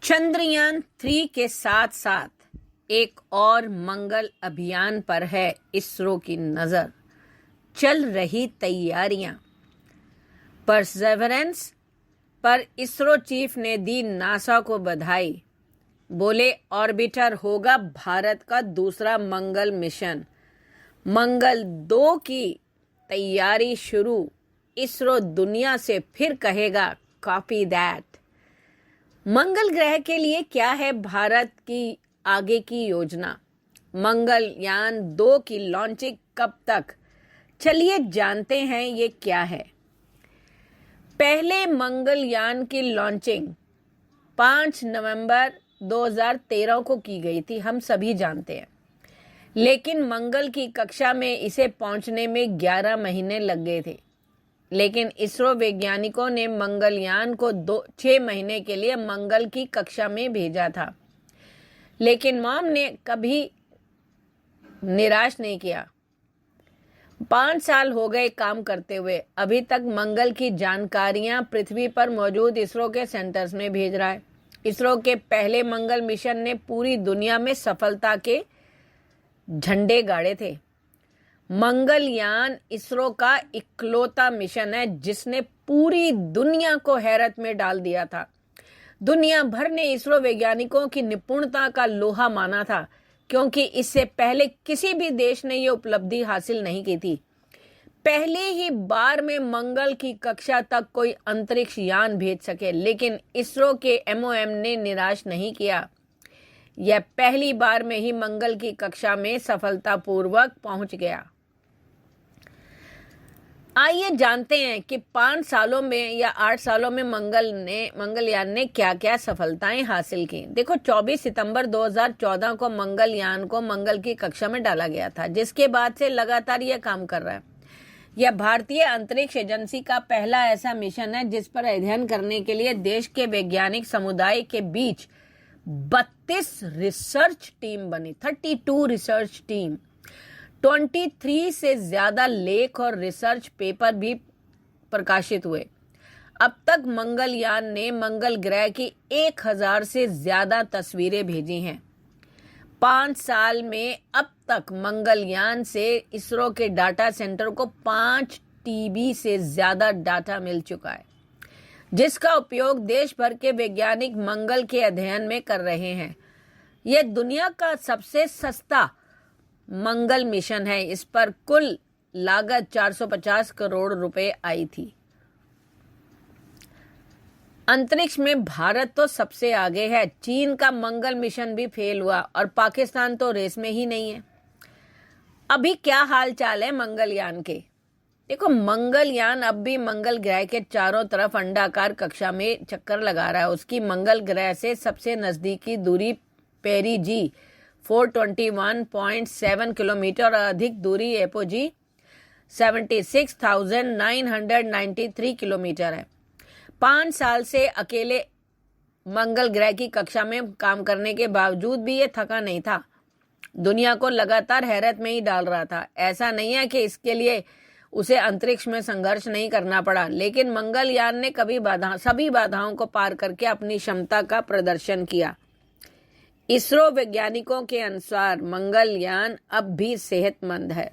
चंद्रयान-3 के साथ साथ एक और मंगल अभियान पर है इसरो की नजर। चल रही तैयारियां। परसेवरेंस पर इसरो चीफ ने दी नासा को बधाई। बोले ऑर्बिटर होगा भारत का दूसरा मंगल मिशन। मंगल 2 की तैयारी शुरू। इसरो दुनिया से फिर कहेगा कॉपी दैट। मंगल ग्रह के लिए क्या है भारत की आगे की योजना? मंगलयान 2 की लॉन्चिंग कब तक? चलिए जानते हैं ये क्या है। पहले मंगलयान की लॉन्चिंग 5 नवंबर 2013 को की गई थी, हम सभी जानते हैं। लेकिन मंगल की कक्षा में इसे पहुंचने में 11 महीने लग गए थे। लेकिन इसरो वैज्ञानिकों ने मंगलयान को 6 महीने के लिए मंगल की कक्षा में भेजा था। लेकिन मॉम ने कभी निराश नहीं किया। 5 साल हो गए काम करते हुए, अभी तक मंगल की जानकारियां पृथ्वी पर मौजूद इसरो के सेंटर्स में भेज रहा है। इसरो के पहले मंगल मिशन ने पूरी दुनिया में सफलता के झंडे गाड़े थे। मंगलयान इसरो का इकलौता मिशन है जिसने पूरी दुनिया को हैरत में डाल दिया था। दुनिया भर ने इसरो वैज्ञानिकों की निपुणता का लोहा माना था, क्योंकि इससे पहले किसी भी देश ने यह उपलब्धि हासिल नहीं की थी। पहले ही बार में मंगल की कक्षा तक कोई अंतरिक्ष यान भेज सके, लेकिन इसरो के MOM ने निराश नहीं किया। यह पहली बार में ही मंगल की कक्षा में सफलतापूर्वक पहुंच गया। आइए जानते हैं कि 5 सालों में या 8 सालों में मंगलयान ने क्या क्या सफलताएं हासिल की। देखो, 24 सितंबर 2014 को मंगलयान को मंगल की कक्षा में डाला गया था, जिसके बाद से लगातार यह काम कर रहा है। यह भारतीय अंतरिक्ष एजेंसी का पहला ऐसा मिशन है जिस पर अध्ययन करने के लिए देश के वैज्ञानिक समुदाय के बीच 32 रिसर्च टीम बनी। 32 रिसर्च टीम, 23 से ज्यादा लेख और रिसर्च पेपर भी प्रकाशित हुए। अब तक मंगलयान ने मंगल ग्रह की 1000 से ज्यादा तस्वीरें भेजी हैं। 5 साल में अब तक मंगलयान से इसरो के डाटा सेंटर को 5 TB से ज्यादा डाटा मिल चुका है, जिसका उपयोग देश भर के वैज्ञानिक मंगल के अध्ययन में कर रहे हैं। यह दुनिया का सबसे सस्ता मंगल मिशन है। इस पर कुल लागत 450 करोड़ रुपए आई थी। अंतरिक्ष में भारत तो सबसे आगे है। चीन का मंगल मिशन भी फेल हुआ और पाकिस्तान तो रेस में ही नहीं है। अभी क्या हाल चाल है मंगलयान के? देखो, मंगलयान अब भी मंगल ग्रह के चारों तरफ अंडाकार कक्षा में चक्कर लगा रहा है। उसकी मंगल ग्रह से सबसे नजदीकी दूरी पेरिजी 421.7 किलोमीटर और अधिक दूरी एपोजी 76,993 किलोमीटर है। 5 साल से अकेले मंगल ग्रह की कक्षा में काम करने के बावजूद भी ये थका नहीं था। दुनिया को लगातार हैरत में ही डाल रहा था। ऐसा नहीं है कि इसके लिए उसे अंतरिक्ष में संघर्ष नहीं करना पड़ा, लेकिन मंगलयान ने सभी बाधाओं को पार करके अपनी क्षमता का प्रदर्शन किया। इसरो वैज्ञानिकों के अनुसार मंगलयान अब भी सेहतमंद है।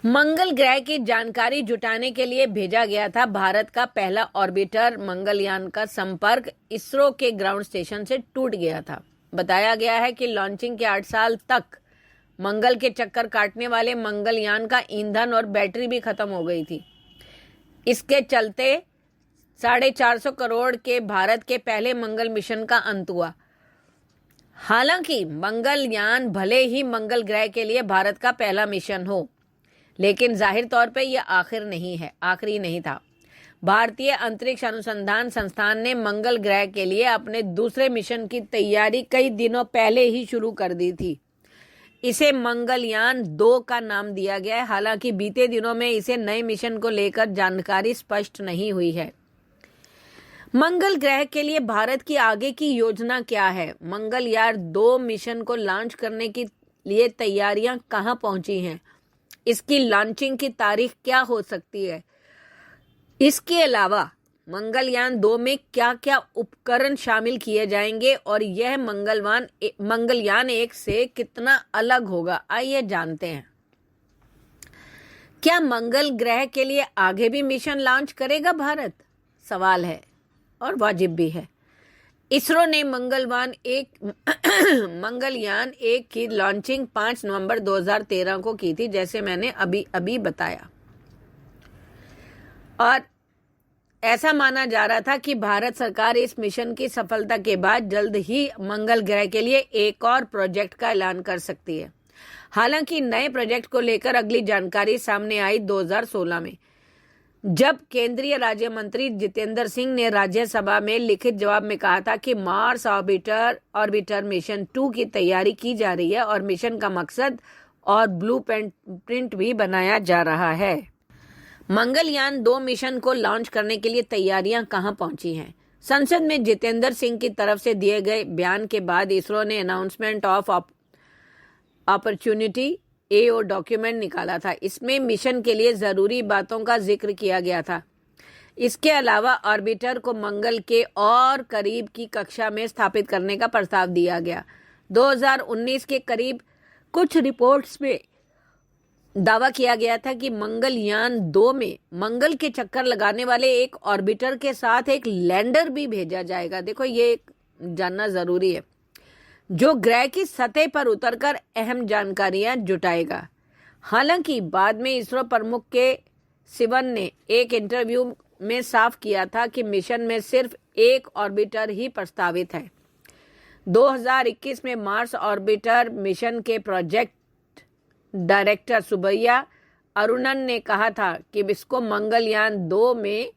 मंगल ग्रह की जानकारी जुटाने के लिए भेजा गया था भारत का पहला ऑर्बिटर। मंगलयान का संपर्क इसरो के ग्राउंड स्टेशन से टूट गया था। बताया गया है कि लॉन्चिंग के 8 साल तक मंगल के चक्कर काटने वाले मंगलयान का ईंधन और बैटरी भी खत्म हो गई थी। इसके चलते 450 करोड़ के भारत के पहले मंगल मिशन का अंत हुआ। हालांकि मंगलयान भले ही मंगल ग्रह के लिए भारत का पहला मिशन हो, लेकिन जाहिर तौर पे यह आखिरी नहीं था। भारतीय अंतरिक्ष अनुसंधान संस्थान ने मंगल ग्रह के लिए अपने दूसरे मिशन की तैयारी कई दिनों पहले ही शुरू कर दी थी। इसे मंगलयान 2 का नाम दिया गया है। हालांकि बीते दिनों में इसे नए मिशन को लेकर जानकारी स्पष्ट नहीं हुई है। मंगल ग्रह के लिए भारत की आगे की योजना क्या है? मंगलयान 2 मिशन को लॉन्च करने के लिए तैयारियां कहां पहुंची हैं? इसकी लॉन्चिंग की तारीख क्या हो सकती है? इसके अलावा मंगलयान 2 में क्या क्या उपकरण शामिल किए जाएंगे और यह मंगलयान 1 से कितना अलग होगा, आइए जानते हैं। क्या मंगल ग्रह के लिए आगे भी मिशन लॉन्च करेगा भारत? सवाल है और वाजिब भी है। इसरो ने मंगलयान 1 की लॉन्चिंग 5 नवंबर 2013 को की थी, जैसे मैंने अभी बताया, और ऐसा माना जा रहा था कि भारत सरकार इस मिशन की सफलता के बाद जल्द ही मंगल ग्रह के लिए एक और प्रोजेक्ट का ऐलान कर सकती है। हालांकि नए प्रोजेक्ट को लेकर अगली जानकारी सामने आई 2016 में, जब केंद्रीय राज्य मंत्री जितेंद्र सिंह ने राज्यसभा में लिखित जवाब में कहा था कि मार्स ऑर्बिटर मिशन 2 की तैयारी की जा रही है और मिशन का मकसद और ब्लूप्रिंट भी बनाया जा रहा है। मंगलयान 2 मिशन को लॉन्च करने के लिए तैयारियां कहां पहुंची हैं? संसद में जितेंद्र सिंह की तरफ से दिए गए बयान के बाद इसरो ने announcement of opportunity AO document निकाला था। इसमें मिशन के लिए जरूरी बातों का जिक्र किया गया था। इसके अलावा ऑर्बिटर को मंगल के और करीब की कक्षा में स्थापित करने का प्रस्ताव दिया गया। 2019 के करीब कुछ रिपोर्ट्स में दावा किया गया था कि मंगलयान 2 में मंगल के चक्कर लगाने वाले एक ऑर्बिटर के साथ एक लैंडर भी भेजा जाएगा। देखो, ये जानना जरूरी है, जो ग्रह की सतह पर उतरकर अहम जानकारियां जुटाएगा। हालांकि बाद में इसरो प्रमुख के सिवन ने एक इंटरव्यू में साफ किया था कि मिशन में सिर्फ एक ऑर्बिटर ही प्रस्तावित है। 2021 में मार्स ऑर्बिटर मिशन के प्रोजेक्ट डायरेक्टर सुब्बैया अरुणन ने कहा था कि इसको मंगलयान 2 में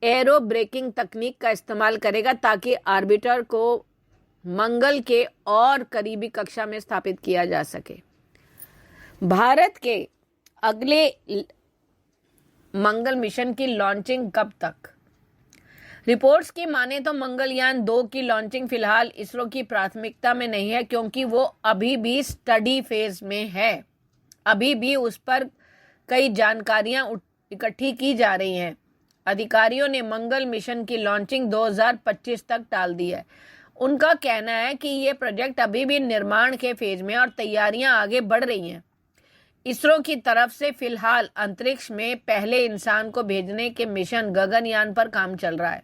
एरो ब्रेकिंग तकनीक का इस्तेमाल करेगा ताकि ऑर्बिटर को मंगल के और करीबी कक्षा में स्थापित किया जा सके। भारत के अगले मंगल मिशन की लॉन्चिंग कब तक? रिपोर्ट्स की माने तो मंगलयान 2 की लॉन्चिंग फिलहाल इसरो की प्राथमिकता में नहीं है, क्योंकि वो अभी भी स्टडी फेज में है। अभी भी उस पर कई जानकारियां इकट्ठी की जा रही हैं। अधिकारियों ने मंगल मिशन की लॉन्चिंग 2025 तक टाल दी है। उनका कहना है कि ये प्रोजेक्ट अभी भी निर्माण के फेज में और तैयारियां आगे बढ़ रही हैं। इसरो की तरफ से फिलहाल अंतरिक्ष में पहले इंसान को भेजने के मिशन गगनयान पर काम चल रहा है।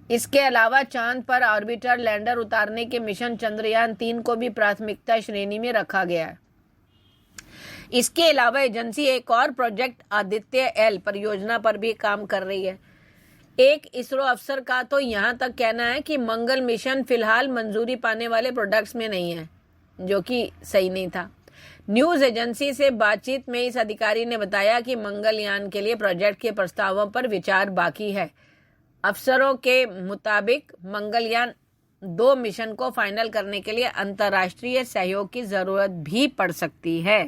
इसके अलावा चांद पर ऑर्बिटर लैंडर उतारने के मिशन चंद्रयान 3 को भी प्राथमिकता श्रेणी में रखा गया है। इसके अलावा एजेंसी एक और प्रोजेक्ट आदित्य एल परियोजना पर भी काम कर रही है। एक इसरो अफसर का तो यहां तक कहना है कि मंगल मिशन फिलहाल मंजूरी पाने वाले प्रोडक्ट्स में नहीं है, जो कि सही नहीं था। न्यूज एजेंसी से बातचीत में इस अधिकारी ने बताया कि मंगलयान के लिए प्रोजेक्ट के प्रस्तावों पर विचार बाकी है। अफसरों के मुताबिक मंगलयान 2 मिशन को फाइनल करने के लिए अंतर्राष्ट्रीय सहयोग की जरूरत भी पड़ सकती है।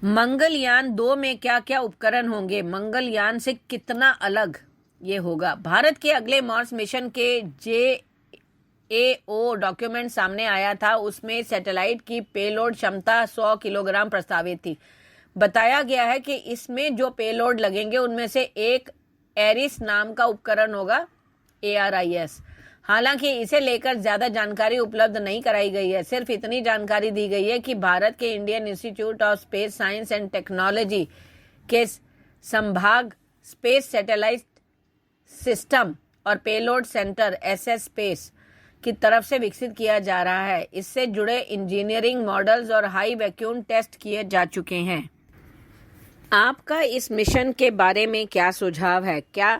मंगलयान 2 में क्या क्या उपकरण होंगे? मंगलयान से कितना अलग ये होगा? भारत के अगले मार्स मिशन के JAO डॉक्यूमेंट सामने आया था। उसमें सैटेलाइट की पेलोड क्षमता 100 किलोग्राम प्रस्तावित थी। बताया गया है कि इसमें जो पेलोड लगेंगे उनमें से एक एरिस नाम का उपकरण होगा, ARIS। हालांकि इसे लेकर ज्यादा जानकारी उपलब्ध नहीं कराई गई है। सिर्फ इतनी जानकारी दी गई है कि भारत के Indian institute of space science and technology के संभाग स्पेस सैटेलाइट सिस्टम और पेलोड सेंटर SS स्पेस की तरफ से विकसित किया जा रहा है। इससे जुड़े इंजीनियरिंग मॉडल्स और हाई वैक्यूम टेस्ट किए जा चुके हैं। आपका इस मिशन के बारे में क्या सुझाव है? क्या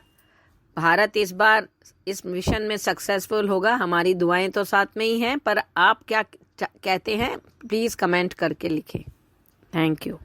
भारत इस बार इस मिशन में सक्सेसफुल होगा? हमारी दुआएं तो साथ में ही हैं, पर आप क्या कहते हैं? प्लीज़ कमेंट करके लिखें। Thank you.